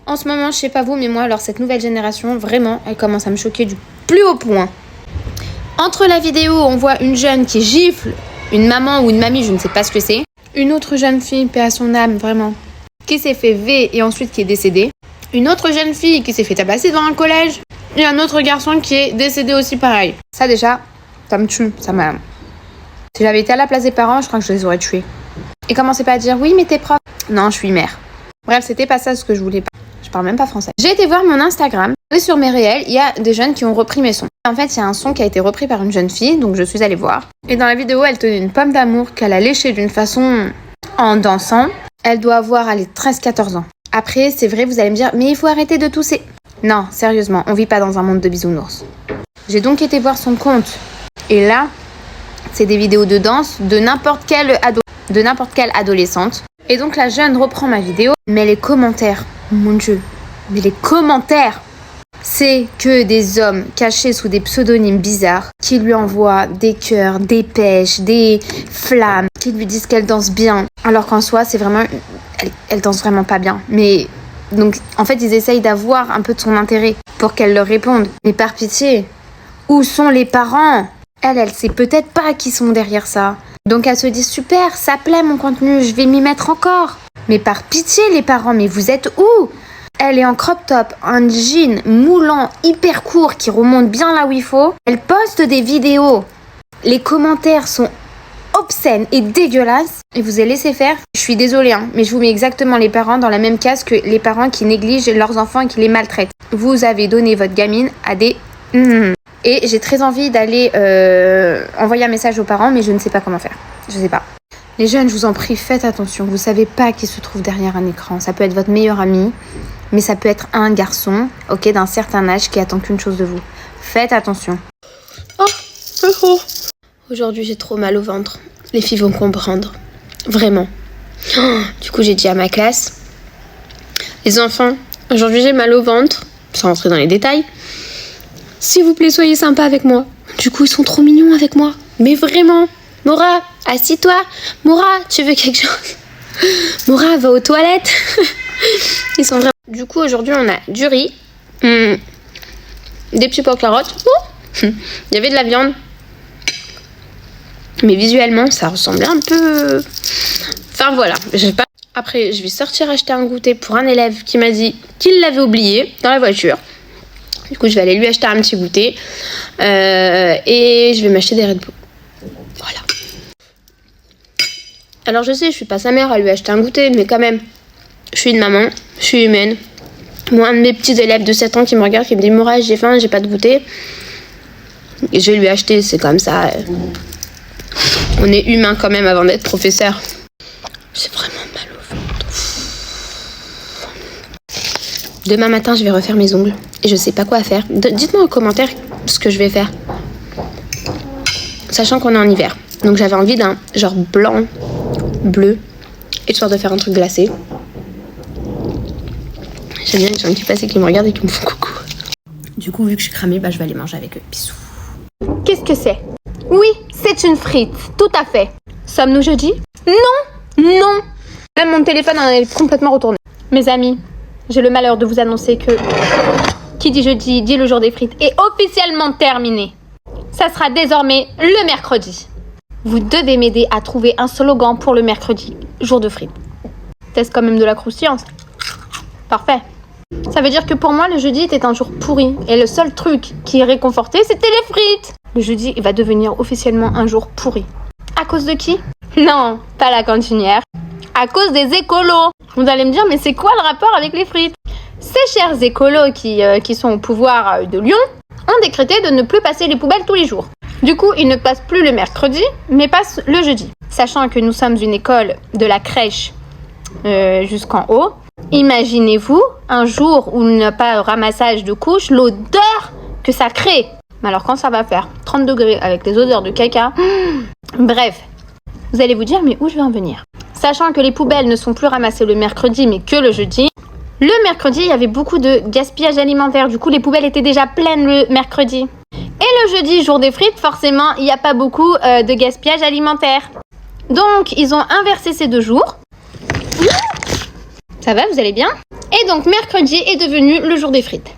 En ce moment, je sais pas vous, mais moi, alors cette nouvelle génération, vraiment, elle commence à me choquer du plus haut point. Entre la vidéo, on voit une jeune qui gifle une maman ou une mamie, je ne sais pas ce que c'est. Une autre jeune fille, paix à son âme, vraiment, qui s'est fait V et ensuite qui est décédée. Une autre jeune fille qui s'est fait tabasser dans un collège. Et un autre garçon qui est décédé aussi pareil. Ça déjà, ça me tue, ça m'a... Si j'avais été à la place des parents, je crois que je les aurais tués. Et commencez pas à dire, oui mais t'es prof. Non, je suis mère. Bref, c'était pas ça ce que je voulais pas. Je parle même pas français. J'ai été voir mon Instagram. Et sur mes réels, il y a des jeunes qui ont repris mes sons. En fait, il y a un son qui a été repris par une jeune fille, donc je suis allée voir. Et dans la vidéo, elle tenait une pomme d'amour qu'elle a léchée d'une façon en dansant. Elle doit avoir, 13-14 ans. Après, c'est vrai, vous allez me dire, mais il faut arrêter de tousser. Non, sérieusement, on vit pas dans un monde de bisounours. J'ai donc été voir son compte. Et là, c'est des vidéos de danse de n'importe quelle adolescente. Et donc la jeune reprend ma vidéo, mais les commentaires, mon Dieu, mais les commentaires, c'est que des hommes cachés sous des pseudonymes bizarres qui lui envoient des cœurs, des pêches, des flammes, qui lui disent qu'elle danse bien. Alors qu'en soi, c'est vraiment... Elle danse vraiment pas bien. Mais donc, en fait, ils essayent d'avoir un peu de son intérêt pour qu'elle leur réponde. Mais par pitié, où sont les parents ? Elle sait peut-être pas qui sont derrière ça. Donc elle se dit super, ça plaît mon contenu, je vais m'y mettre encore. Mais par pitié les parents, mais vous êtes où ? Elle est en crop top, un jean moulant hyper court qui remonte bien là où il faut. Elle poste des vidéos. Les commentaires sont obscènes et dégueulasses. Et vous avez laissé faire. Je suis désolée, mais je vous mets exactement les parents dans la même case que les parents qui négligent leurs enfants et qui les maltraitent. Vous avez donné votre gamine à des... Et j'ai très envie d'aller envoyer un message aux parents, mais je ne sais pas comment faire. Je sais pas. Les jeunes, je vous en prie, faites attention. Vous savez pas qui se trouve derrière un écran. Ça peut être votre meilleur ami, mais ça peut être un garçon, ok, d'un certain âge qui attend qu'une chose de vous. Faites attention. Oh. Aujourd'hui, j'ai trop mal au ventre. Les filles vont comprendre. Vraiment. Du coup, j'ai dit à ma classe, les enfants, aujourd'hui j'ai mal au ventre, sans rentrer dans les détails. S'il vous plaît, soyez sympa avec moi. Du coup, ils sont trop mignons avec moi. Mais vraiment. Mora, assis-toi. Mora, tu veux quelque chose ? Mora, va aux toilettes. Ils sont vraiment... Du coup, aujourd'hui, on a du riz, des petits pois carottes. Il y avait de la viande. Mais visuellement, ça ressemblait un peu... Enfin, voilà. Après, je vais sortir acheter un goûter pour un élève qui m'a dit qu'il l'avait oublié dans la voiture. Du coup, je vais aller lui acheter un petit goûter. Et je vais m'acheter des Red Bull. Voilà. Alors, je sais, je suis pas sa mère à lui acheter un goûter, mais quand même, je suis une maman, je suis humaine. Moi, un de mes petits élèves de 7 ans qui me regarde, qui me dit « Mora, j'ai faim, j'ai pas de goûter. » Et je vais lui acheter, c'est comme ça. On est humain quand même avant d'être professeur. J'ai vraiment mal au ventre. Demain matin, je vais refaire mes ongles. Et je sais pas quoi faire. Dites-moi en commentaire ce que je vais faire. Sachant qu'on est en hiver. Donc j'avais envie d'un genre blanc, bleu, histoire de faire un truc glacé. J'aime bien les gens qui passent et qui me regardent et qui me font coucou. Du coup, vu que je suis cramée, je vais aller manger avec eux. Bisous. Qu'est-ce que c'est ? Oui, c'est une frite. Tout à fait. Sommes-nous jeudi ? Non. Même mon téléphone en est complètement retourné. Mes amis, j'ai le malheur de vous annoncer que qui dit jeudi dit le jour des frites est officiellement terminé. Ça sera désormais le mercredi. Vous devez m'aider à trouver un slogan pour le mercredi, jour de frites. Test quand même de la croustillance. Parfait. Ça veut dire que pour moi, le jeudi était un jour pourri. Et le seul truc qui est réconforté, c'était les frites. Le jeudi, il va devenir officiellement un jour pourri. À cause de qui ? Non, pas la cantinière. À cause des écolos. Vous allez me dire, mais c'est quoi le rapport avec les frites ? Ces chers écolos qui sont au pouvoir de Lyon ont décrété de ne plus passer les poubelles tous les jours. Du coup, ils ne passent plus le mercredi, mais passent le jeudi. Sachant que nous sommes une école de la crèche jusqu'en haut, imaginez-vous un jour où il n'y a pas de ramassage de couches, l'odeur que ça crée. Mais alors quand ça va faire 30 degrés avec les odeurs de caca, bref, vous allez vous dire, mais où je vais en venir ? Sachant que les poubelles ne sont plus ramassées le mercredi, mais que le jeudi. Le mercredi, il y avait beaucoup de gaspillage alimentaire. Du coup, les poubelles étaient déjà pleines le mercredi. Et le jeudi, jour des frites, forcément, il n'y a pas beaucoup de gaspillage alimentaire. Donc, ils ont inversé ces 2 jours. Ça va, vous allez bien? Et donc, mercredi est devenu le jour des frites.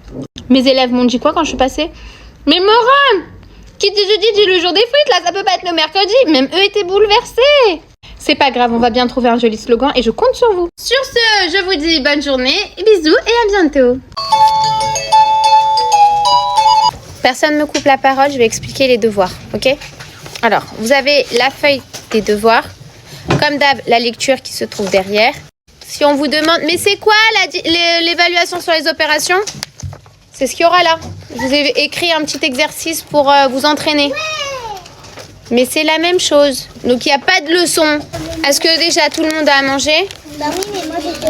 Mes élèves m'ont dit quoi quand je suis passée? Mais Maura, qui dit jeudi dit le jour des frites, là, ça peut pas être le mercredi. Même eux étaient bouleversés. C'est pas grave, on va bien trouver un joli slogan et je compte sur vous. Sur ce, je vous dis bonne journée, bisous et à bientôt. Personne ne me coupe la parole, je vais expliquer les devoirs, ok? Alors, vous avez la feuille des devoirs. Comme d'hab, la lecture qui se trouve derrière. Si on vous demande, mais c'est quoi l'évaluation sur les opérations? C'est ce qu'il y aura là. Je vous ai écrit un petit exercice pour vous entraîner. Mais c'est la même chose. Donc, il n'y a pas de leçon. Est-ce que déjà tout le monde a à manger? Bah oui, mais moi j'ai que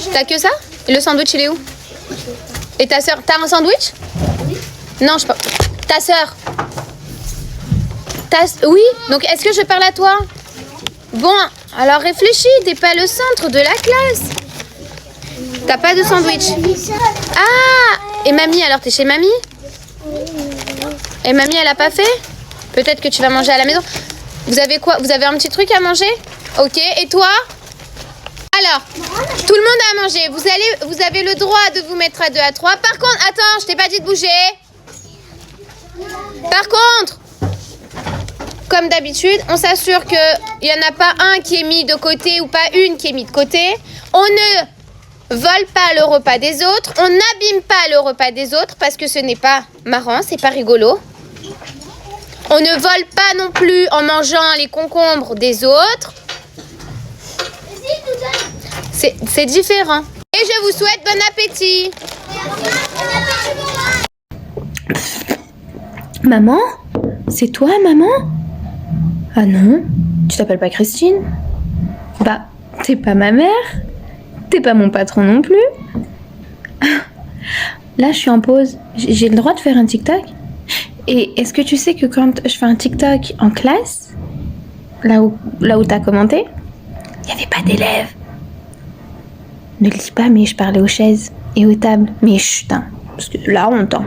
ça. T'as que ça? Et le sandwich, il est où? Et ta soeur, t'as un sandwich? Oui. Non, je pas. Ta soeur? Oui? Donc, est-ce que je parle à toi? Bon, alors réfléchis, t'es pas le centre de la classe. T'as pas de sandwich? Ah! Et mamie, alors t'es chez mamie? Et mamie, elle a pas fait? Peut-être que tu vas manger à la maison. Vous avez quoi? Vous avez un petit truc à manger? Ok, et toi? Alors, tout le monde a à manger. Vous avez le droit de vous mettre à 2 à 3. Par contre, attends, je t'ai pas dit de bouger. Par contre, comme d'habitude, on s'assure qu'il n'y en a pas un qui est mis de côté ou pas une qui est mis de côté. On ne vole pas le repas des autres. On n'abîme pas le repas des autres parce que ce n'est pas marrant, c'est pas rigolo. On ne vole pas non plus en mangeant les concombres des autres. C'est différent. Et je vous souhaite bon appétit. Maman? C'est toi, maman? Ah non, tu t'appelles pas Christine? Bah, t'es pas ma mère. T'es pas mon patron non plus. Là, je suis en pause. J'ai le droit de faire un TikTok? Et est-ce que tu sais que quand je fais un TikTok en classe, là où t'as commenté, il n'y avait pas d'élèves. Ne le dis pas, mais je parlais aux chaises et aux tables. Mais chut, hein, parce que là, on entend.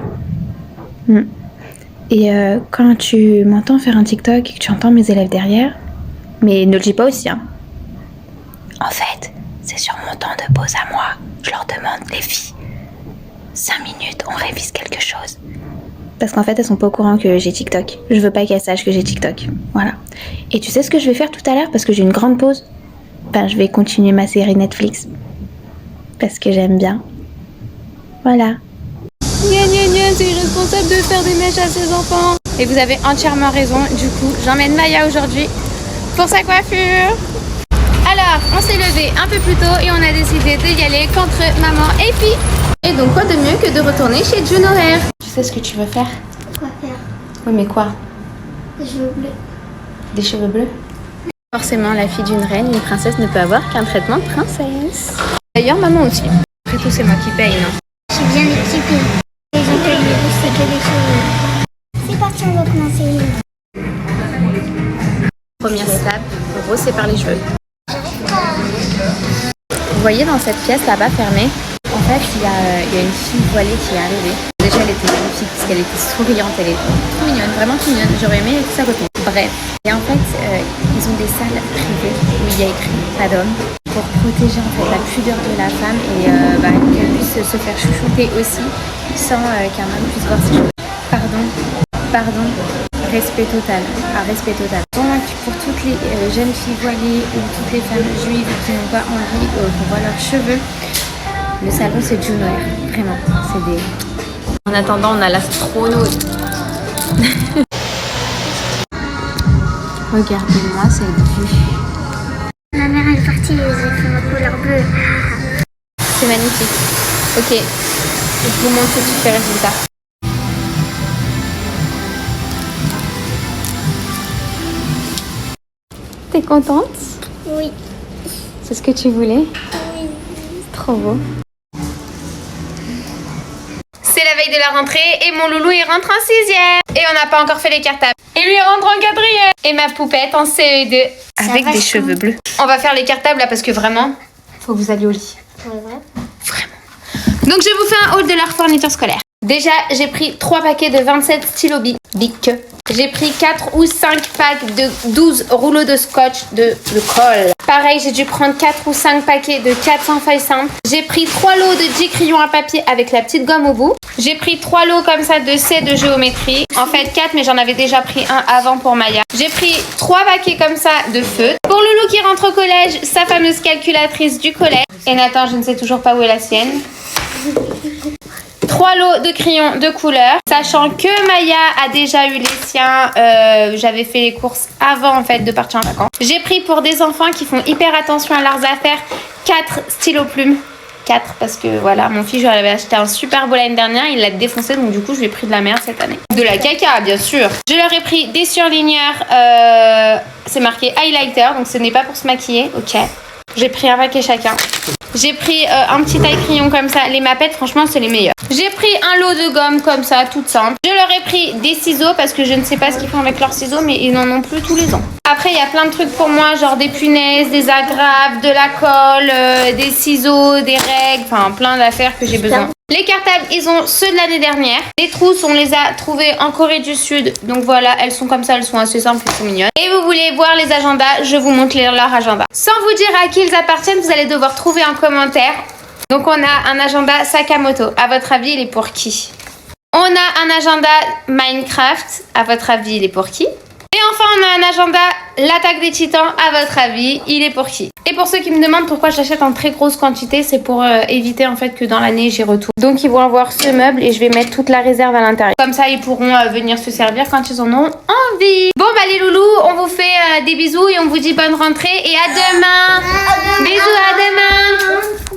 Et quand tu m'entends faire un TikTok et que tu entends mes élèves derrière, mais ne le dis pas aussi, hein. En fait, c'est sur mon temps de pause à moi. Je leur demande, les filles, 5 minutes, on révise quelque chose. Parce qu'en fait, elles sont pas au courant que j'ai TikTok. Je veux pas qu'elles sachent que j'ai TikTok. Voilà. Et tu sais ce que je vais faire tout à l'heure parce que j'ai une grande pause? Ben, je vais continuer ma série Netflix. Parce que j'aime bien. Voilà. Gna gna gna, c'est irresponsable de faire des mèches à ses enfants. Et vous avez entièrement raison. Du coup, j'emmène Maya aujourd'hui pour sa coiffure. Alors, on s'est levé un peu plus tôt et on a décidé d'y aller contre maman et fille. Et donc, quoi de mieux que de retourner chez Juno Hair? Tu sais ce que tu veux faire? Quoi faire? Oui, mais quoi? Des cheveux bleus. Des cheveux bleus? Forcément, la fille d'une reine, une princesse ne peut avoir qu'un traitement de princesse. D'ailleurs, maman aussi. Après tout, c'est moi qui paye, non? Je suis bien équipée. Les gens que c'est que des cheveux. C'est parti, on va commencer. Première étape, brosser par les cheveux. Vous voyez dans cette pièce là-bas fermée, en fait, il y a une fille voilée qui est arrivée. Déjà, elle était magnifique parce qu'elle était souriante, elle est trop mignonne, vraiment trop mignonne. J'aurais aimé être sa copine. Bref. Et en fait, ils ont des salles privées où il y a écrit pas d'homme pour protéger en fait la pudeur de la femme et qu'elle puisse se faire chouchouter aussi sans qu'un homme puisse voir ses cheveux. Pardon. Respect total. Respect total. Donc, pour toutes les jeunes filles voilées ou toutes les femmes juives qui n'ont pas envie qu'on voit leurs cheveux, le salon c'est Juno Hair. Vraiment, c'est des... En attendant, on a l'astronaute. Regardez-moi cette vue. Ma mère elle est partie, j'ai fait ma couleur bleue. C'est magnifique. Ok, je vous montre tout de suite les résultats. T'es contente? Oui. C'est ce que tu voulais? Oui. C'est trop beau. C'est la veille de la rentrée et mon loulou il rentre en 6e. Et on n'a pas encore fait les cartables. Et lui il rentre en 4e. Et ma poupette en CE2 avec des cheveux bleus. On va faire les cartables là parce que vraiment, faut que vous alliez au lit. Ouais. Vraiment. Donc je vous fais un haul de leur fourniture scolaire. Déjà, j'ai pris 3 paquets de 27 stylos Bic. Bic. J'ai pris 4 ou 5 packs de 12 rouleaux de scotch de colle. Pareil, j'ai dû prendre 4 ou 5 paquets de 400 feuilles simples. J'ai pris 3 lots de 10 crayons à papier avec la petite gomme au bout. J'ai pris 3 lots comme ça de C de géométrie. En fait 4, mais j'en avais déjà pris un avant pour Maya. J'ai pris 3 paquets comme ça de feutres. Pour Loulou qui rentre au collège, sa fameuse calculatrice du collège. Et Nathan, je ne sais toujours pas où est la sienne. 3 lots de crayons de couleur, sachant que Maya a déjà eu les siens. J'avais fait les courses avant en fait de partir en vacances. J'ai pris pour des enfants qui font hyper attention à leurs affaires 4 stylos plumes. 4 parce que voilà, mon fils, je lui avais acheté un super beau l'année dernière, il l'a défoncé, donc du coup je lui ai pris de la merde cette année. De la caca bien sûr. Je leur ai pris des surligneurs, c'est marqué highlighter, donc ce n'est pas pour se maquiller, ok. J'ai pris un paquet chacun. J'ai pris un petit taille-crayon comme ça. Les mapettes, franchement, c'est les meilleurs. J'ai pris un lot de gomme comme ça, toute simple. Je leur ai pris des ciseaux parce que je ne sais pas ce qu'ils font avec leurs ciseaux, mais ils n'en ont plus tous les ans. Après, il y a plein de trucs pour moi, genre des punaises, des agrafes, de la colle, des ciseaux, des règles, enfin plein d'affaires que j'ai besoin. Les cartables, ils ont ceux de l'année dernière. Les trousses, on les a trouvées en Corée du Sud. Donc voilà, elles sont comme ça, elles sont assez simples, elles sont mignonnes. Et vous voulez voir les agendas, je vous montre leur agenda. Sans vous dire à qui ils appartiennent, vous allez devoir trouver en commentaire. Donc on a un agenda Sakamoto. À votre avis, il est pour qui? On a un agenda Minecraft. À votre avis, il est pour qui? Et enfin, on a un agenda L'attaque des titans. À votre avis, il est pour qui? Et pour ceux qui me demandent pourquoi j'achète en très grosse quantité, c'est pour éviter en fait que dans l'année j'y retourne. Donc ils vont avoir ce meuble et je vais mettre toute la réserve à l'intérieur. Comme ça, ils pourront venir se servir quand ils en ont envie. Bon bah les loulous, on vous fait des bisous et on vous dit bonne rentrée et à demain. Bisous, à demain.